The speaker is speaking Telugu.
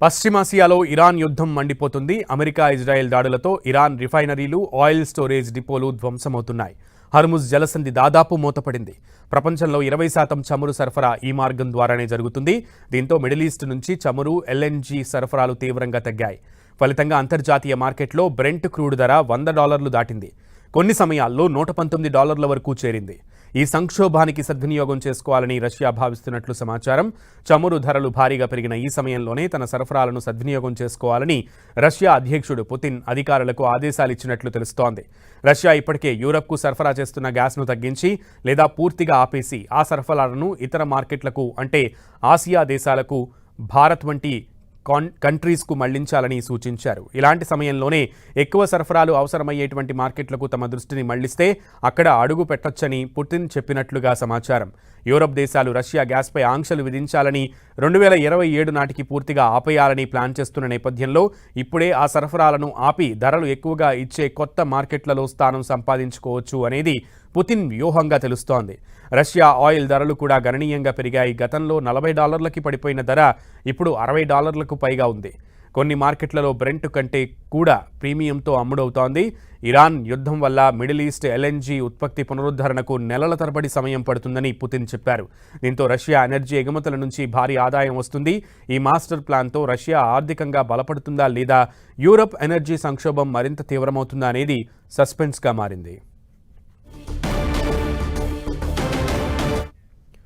పశ్చిమాసియాలో ఇరాన్ యుద్ధం మండిపోతుంది. అమెరికా ఇజ్రాయెల్ దాడులతో ఇరాన్ రిఫైనరీలు, ఆయిల్ స్టోరేజ్ డిపోలు ధ్వంసమవుతున్నాయి. హర్ముజ్ జలసంధి దాదాపు మూతపడింది. ప్రపంచంలో 20% చమురు సరఫరా ఈ మార్గం ద్వారానే జరుగుతుంది. దీంతో మిడిల్ ఈస్ట్ నుంచి చమురు, ఎల్ఎన్జీ సరఫరాలు తీవ్రంగా తగ్గాయి. ఫలితంగా అంతర్జాతీయ మార్కెట్లో బ్రెంట్ క్రూడ్ ధర $100 దాటింది. కొన్ని సమయాల్లో $119 వరకు చేరింది. ఈ సంక్షోభానికి సద్వినియోగం చేసుకోవాలని రష్యా భావిస్తున్నట్లు సమాచారం. చమురు ధరలు భారీగా పెరిగిన ఈ సమయంలోనే తన సరఫరాలను సద్వినియోగం చేసుకోవాలని రష్యా అధ్యక్షుడు పుతిన్ అధికారులకు ఆదేశాలు ఇచ్చినట్లు తెలుస్తోంది. రష్యా ఇప్పటికే యూరప్కు సరఫరా చేస్తున్న గ్యాస్ను తగ్గించి లేదా పూర్తిగా ఆపేసి ఆ సరఫరాలను ఇతర మార్కెట్లకు అంటే ఆసియా దేశాలకు, భారత్ వంటి కంట్రీస్కు మళ్లించాలని సూచించారు. ఇలాంటి సమయంలోనే ఎక్కువ సరఫరాలు అవసరమయ్యేటువంటి మార్కెట్లకు తమ దృష్టిని మళ్లిస్తే అక్కడ అడుగు పెట్టొచ్చని పుతిన్ చెప్పినట్లుగా సమాచారం. యూరప్ దేశాలు రష్యా గ్యాస్పై ఆంక్షలు విధించాలని 2027 నాటికి పూర్తిగా ఆపేయాలని ప్లాన్ చేస్తున్న నేపథ్యంలో ఇప్పుడే ఆ సరఫరాలను ఆపి ధరలు ఎక్కువగా ఇచ్చే కొత్త మార్కెట్లలో స్థానం సంపాదించుకోవచ్చు అనేది పుతిన్ వ్యూహంగా తెలుస్తోంది. రష్యా ఆయిల్ ధరలు కూడా గణనీయంగా పెరిగాయి. గతంలో $40కి పడిపోయిన ధర ఇప్పుడు $60లకు పైగా ఉంది. కొన్ని మార్కెట్లలో బ్రెంట్ కంటే కూడా ప్రీమియంతో అమ్ముడవుతోంది. ఇరాన్ యుద్ధం వల్ల మిడిల్ ఈస్ట్ ఎల్ఎన్జీ ఉత్పత్తి పునరుద్ధరణకు నెలల తరబడి సమయం పడుతుందని పుతిన్ చెప్పారు. దీంతో రష్యా ఎనర్జీ ఎగుమతుల నుంచి భారీ ఆదాయం వస్తుంది. ఈ మాస్టర్ ప్లాన్తో రష్యా ఆర్థికంగా బలపడుతుందా లేదా యూరప్ ఎనర్జీ సంక్షోభం మరింత తీవ్రమవుతుందా అనేది సస్పెన్స్గా మారింది.